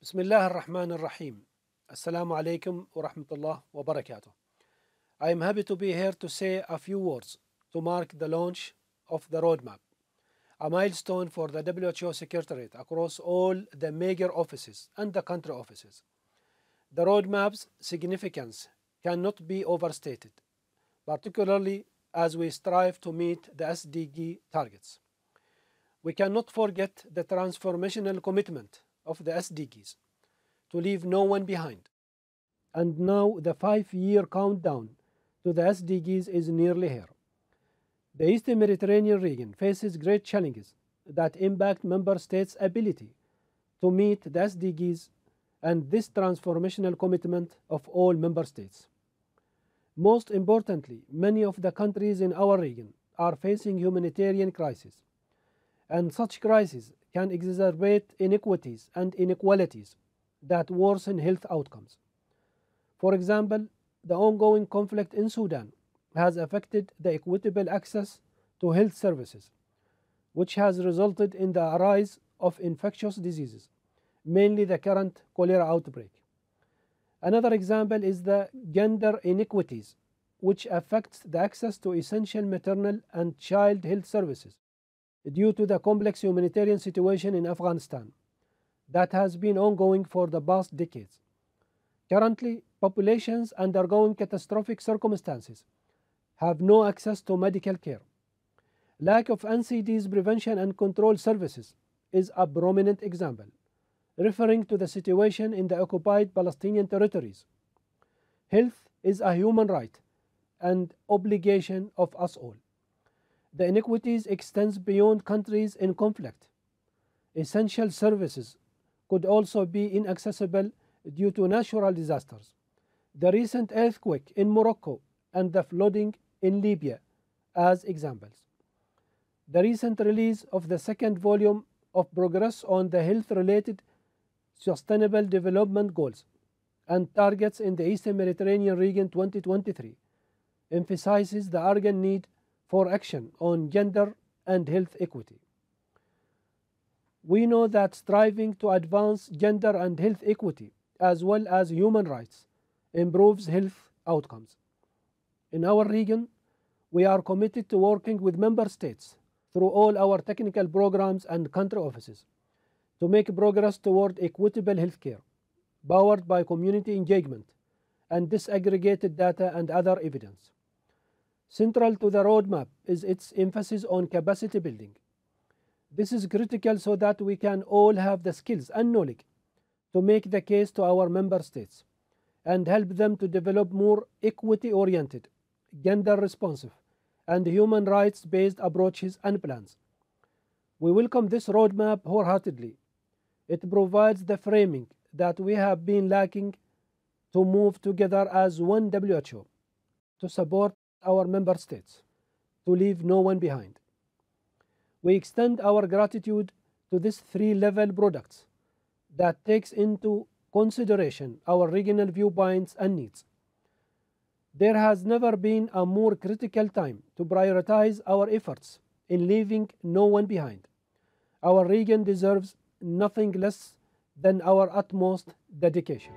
بسم الله الرحمن الرحيم. Assalamu alaikum wa rahmatullah wa barakatuh. I am happy to be here to say a few words to mark the launch of the roadmap, a milestone for the WHO Secretariat across all the major offices and the country offices. The roadmap's significance cannot be overstated, particularly as we strive to meet the SDG targets. We cannot forget the transformational commitment of the SDGs to leave no one behind. And now the 5-year countdown to the SDGs is nearly here. The Eastern Mediterranean region faces great challenges that impact member states' ability to meet the SDGs and this transformational commitment of all member states. Most importantly, many of the countries in our region are facing humanitarian crises, and such crises can exacerbate inequities and inequalities that worsen health outcomes. For example, the ongoing conflict in Sudan has affected the equitable access to health services, which has resulted in the rise of infectious diseases, mainly the current cholera outbreak. Another example is the gender inequities, which affects the access to essential maternal and child health services due to the complex humanitarian situation in Afghanistan that has been ongoing for the past decades. Currently, populations undergoing catastrophic circumstances have no access to medical care. Lack of NCD's prevention and control services is a prominent example, referring to the situation in the occupied Palestinian territories. Health is a human right and obligation of us all. The inequities extends beyond countries in conflict. Essential services could also be inaccessible due to natural disasters. The recent earthquake in Morocco and the flooding in Libya as examples. The recent release of the second volume of Progress on the Health-Related Sustainable Development Goals and Targets in the Eastern Mediterranean Region 2023 emphasizes the urgent need for action on gender and health equity. We know that striving to advance gender and health equity as well as human rights improves health outcomes. In our region, we are committed to working with member states through all our technical programs and country offices to make progress toward equitable healthcare, powered by community engagement and disaggregated data and other evidence. Central to the roadmap is its emphasis on capacity building. This is critical so that we can all have the skills and knowledge to make the case to our member states and help them to develop more equity-oriented, gender-responsive, and human rights-based approaches and plans. We welcome this roadmap wholeheartedly. It provides the framing that we have been lacking to move together as one WHO to support our member states, to leave no one behind. We extend our gratitude to these three-level products that takes into consideration our regional viewpoints and needs. There has never been a more critical time to prioritize our efforts in leaving no one behind. Our region deserves nothing less than our utmost dedication.